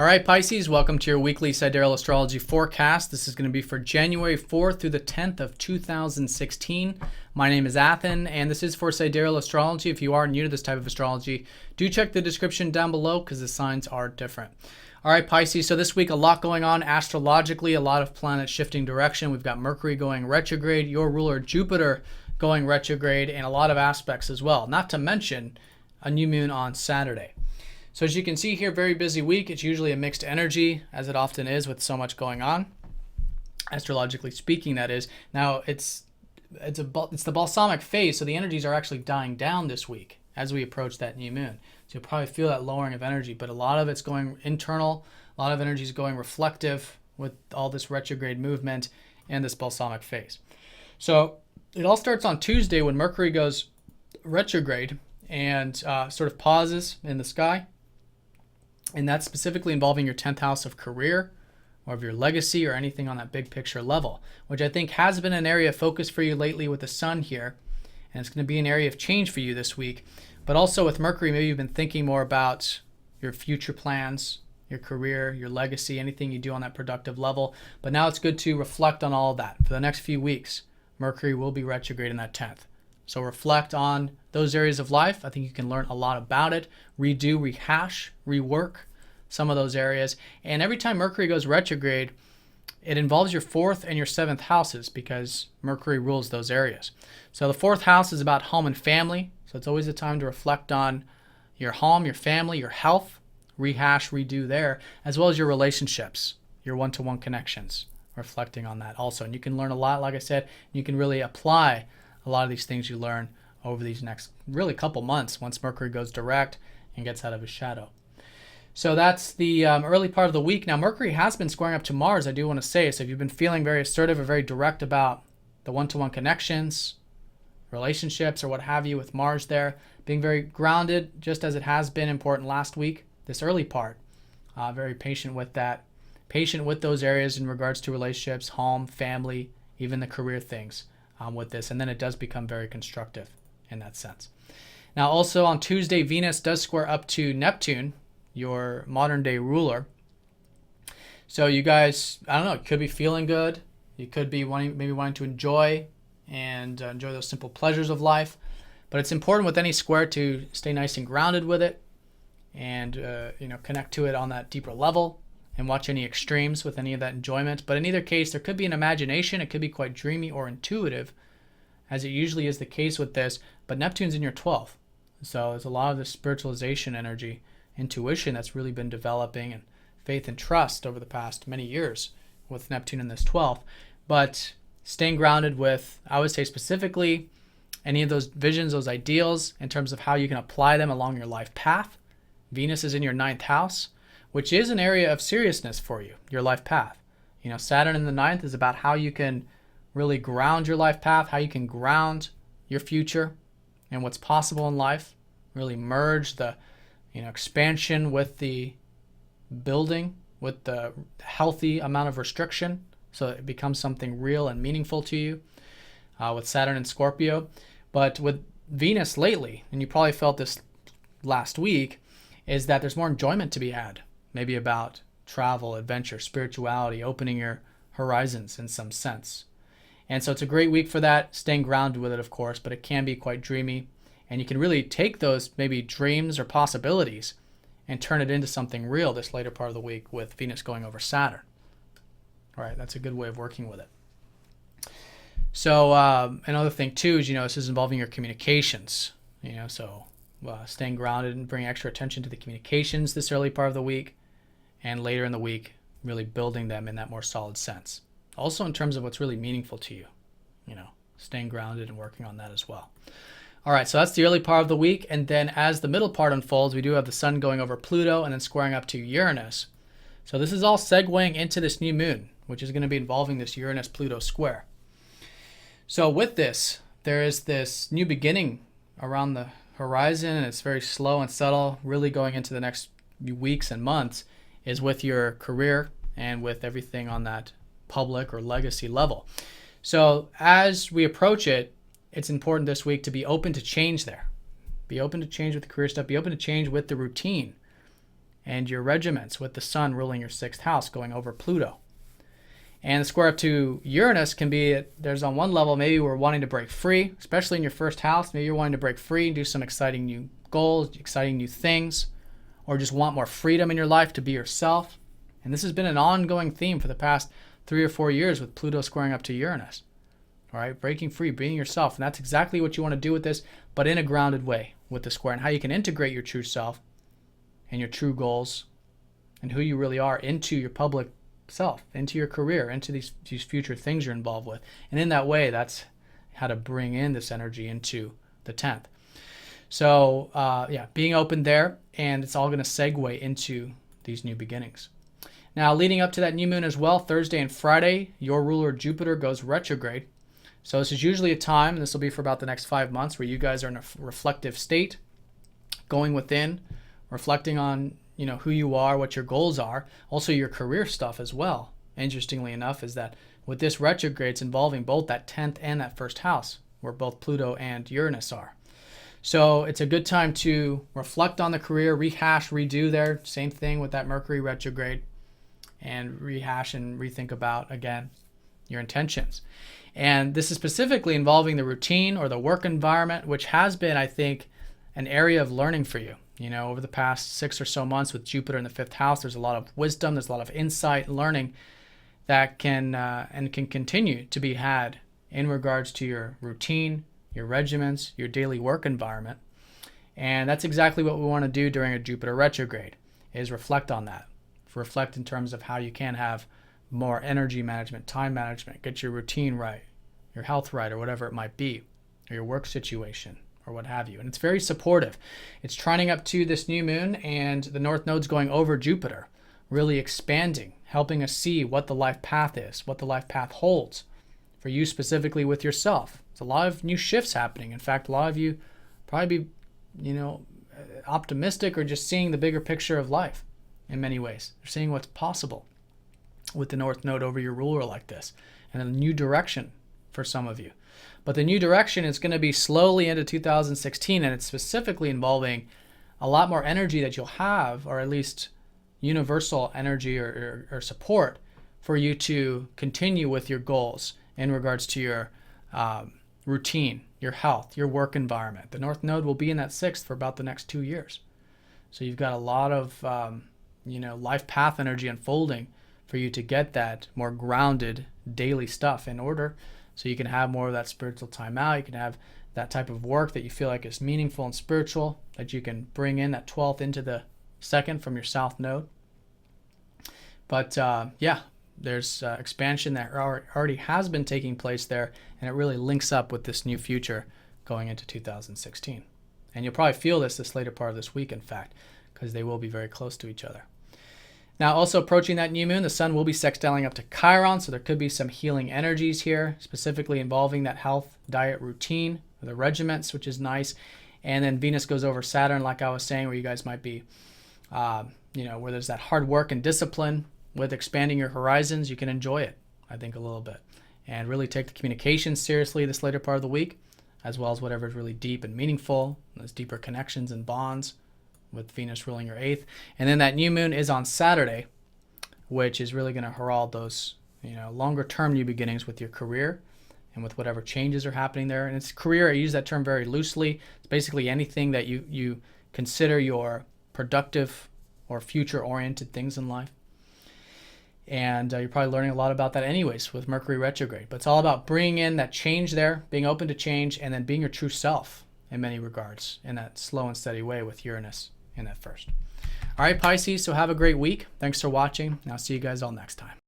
All right, Pisces, welcome to your weekly Sidereal Astrology forecast. This is going to be for January 4th through the 10th of 2016. My name is Athen, and this is for Sidereal Astrology. If you are new to this type of astrology, do check the description down below because the signs are different. All right, Pisces, so this week a lot going on astrologically, a lot of planets shifting direction. We've got Mercury going retrograde, your ruler Jupiter going retrograde, and a lot of aspects as well, not to mention a new moon on Saturday. So as you can see here, very busy week. It's usually a mixed energy, as it often is with so much going on, astrologically speaking, that is. Now, it's the balsamic phase, so the energies are actually dying down this week as we approach that new moon. So you'll probably feel that lowering of energy, but a lot of it's going internal, a lot of energy is going reflective with all this retrograde movement and this balsamic phase. So it all starts on Tuesday when Mercury goes retrograde and sort of pauses in the sky. And that's specifically involving your 10th house of career or of your legacy or anything on that big picture level, which I think has been an area of focus for you lately with the sun here. And it's going to be an area of change for you this week. But also with Mercury, maybe you've been thinking more about your future plans, your career, your legacy, anything you do on that productive level. But now it's good to reflect on all of that. For the next few weeks, Mercury will be retrograde in that 10th. So reflect on those areas of life. I think you can learn a lot about it, redo, rehash, rework some of those areas. And every time Mercury goes retrograde, it involves your 4th and your 7th houses because Mercury rules those areas. So the 4th house is about home and family. So it's always a time to reflect on your home, your family, your health, rehash, redo there, as well as your relationships, your one-to-one connections, reflecting on that also. And you can learn a lot, like I said, you can really apply a lot of these things you learn over these next really couple months once Mercury goes direct and gets out of his shadow. So that's the early part of the week. Now, Mercury has been squaring up to Mars, I do want to say. So if you've been feeling very assertive or very direct about the one-to-one connections, relationships, or what have you with Mars there, being very grounded, just as it has been important last week, this early part, very patient with that, patient with those areas in regards to relationships, home, family, even the career things. With this, and then it does become very constructive in that sense. Now also on Tuesday, Venus does square up to Neptune, your modern day ruler. So you guys, I don't know, you could be feeling good, you could be wanting to enjoy those simple pleasures of life, but it's important with any square to stay nice and grounded with it and connect to it on that deeper level and watch any extremes with any of that enjoyment. But in either case, there could be an imagination. It could be quite dreamy or intuitive, as it usually is the case with this. But Neptune's in your 12th. So there's a lot of this spiritualization energy, intuition that's really been developing, and faith and trust over the past many years with Neptune in this 12th. But staying grounded with, I would say specifically, any of those visions, those ideals, in terms of how you can apply them along your life path. Venus is in your 9th house, which is an area of seriousness for you, your life path. Saturn in the 9th is about how you can really ground your life path, how you can ground your future and what's possible in life, really merge the expansion with the building, with the healthy amount of restriction, so it becomes something real and meaningful to you with Saturn and Scorpio. But with Venus lately, and you probably felt this last week, is that there's more enjoyment to be had. Maybe about travel, adventure, spirituality, opening your horizons in some sense. And so it's a great week for that, staying grounded with it, of course, but it can be quite dreamy. And you can really take those maybe dreams or possibilities and turn it into something real this later part of the week with Venus going over Saturn. All right, that's a good way of working with it. So another thing too is, this is involving your communications, staying grounded and bringing extra attention to the communications this early part of the week. And later in the week, really building them in that more solid sense. Also in terms of what's really meaningful to you, staying grounded and working on that as well. All right, so that's the early part of the week. And then as the middle part unfolds, we do have the sun going over Pluto and then squaring up to Uranus. So this is all segueing into this new moon, which is going to be involving this Uranus-Pluto square. So with this, there is this new beginning around the horizon, and it's very slow and subtle, really going into the next weeks and months, is with your career and with everything on that public or legacy level. So as we approach it, it's important this week to be open to change there. Be open to change with the career stuff. Be open to change with the routine. and your regiments, with the sun ruling your 6th house going over Pluto. And the square up to Uranus can be, there's on one level, maybe we're wanting to break free, especially in your 1st house. Maybe you're wanting to break free and do some exciting new goals, exciting new things, or just want more freedom in your life to be yourself. And this has been an ongoing theme for the past 3 or 4 years with Pluto squaring up to Uranus. All right, breaking free, being yourself. And that's exactly what you want to do with this, but in a grounded way with the square, and how you can integrate your true self and your true goals and who you really are into your public self, into your career, into these future things you're involved with. And in that way, that's how to bring in this energy into the 10th. So yeah, being open there, and it's all going to segue into these new beginnings. Now, leading up to that new moon as well, Thursday and Friday, your ruler Jupiter goes retrograde. So this is usually a time, and this will be for about the next 5 months, where you guys are in a reflective state, going within, reflecting on, you know, who you are, what your goals are, also your career stuff as well. Interestingly enough, is that with this retrograde, it's involving both that 10th and that 1st house, where both Pluto and Uranus are. So it's a good time to reflect on the career, rehash, redo there. Same thing with that Mercury retrograde, and rehash and rethink about, again, your intentions. And this is specifically involving the routine or the work environment, which has been, I think, an area of learning for you. You know, over the past 6 or so months with Jupiter in the 5th house, there's a lot of wisdom, there's a lot of insight, learning that can continue to be had in regards to your routine, your regiments, your daily work environment. And that's exactly what we want to do during a Jupiter retrograde, is reflect on that. Reflect in terms of how you can have more energy management, time management, get your routine right, your health right, or whatever it might be, or your work situation, or what have you. And it's very supportive. It's trining up to this new moon, and the North Node's going over Jupiter, really expanding, helping us see what the life path is, what the life path holds for you specifically with yourself. It's a lot of new shifts happening. In fact, a lot of you probably be, you know, optimistic or just seeing the bigger picture of life in many ways. You're seeing what's possible with the North Node over your ruler like this, and a new direction for some of you. But the new direction is going to be slowly into 2016, and it's specifically involving a lot more energy that you'll have, or at least universal energy or support for you to continue with your goals in regards to your routine, your health, your work environment. The North Node will be in that 6th for about the next 2 years. So you've got a lot of life path energy unfolding for you to get that more grounded daily stuff in order, so you can have more of that spiritual time out. You can have that type of work that you feel like is meaningful and spiritual, that you can bring in that 12th into the 2nd from your South Node. But yeah, there's expansion that already has been taking place there, and it really links up with this new future going into 2016. And you'll probably feel this later part of this week, in fact, because they will be very close to each other. Now, also approaching that new moon, the sun will be sextiling up to Chiron, so there could be some healing energies here, specifically involving that health, diet, routine, or the regiments, which is nice. And then Venus goes over Saturn, like I was saying, where you guys might be, where there's that hard work and discipline with expanding your horizons. You can enjoy it, I think, a little bit, and really take the communication seriously this later part of the week, as well as whatever is really deep and meaningful, those deeper connections and bonds, with Venus ruling your 8th. And then that new moon is on Saturday, which is really going to herald those, longer term new beginnings with your career and with whatever changes are happening there. And it's career, I use that term very loosely. It's basically anything that you consider your productive or future oriented things in life. And you're probably learning a lot about that anyways with Mercury retrograde. But it's all about bringing in that change there, being open to change, and then being your true self in many regards in that slow and steady way with Uranus in that 1st. All right, Pisces, so have a great week. Thanks for watching, and I'll see you guys all next time.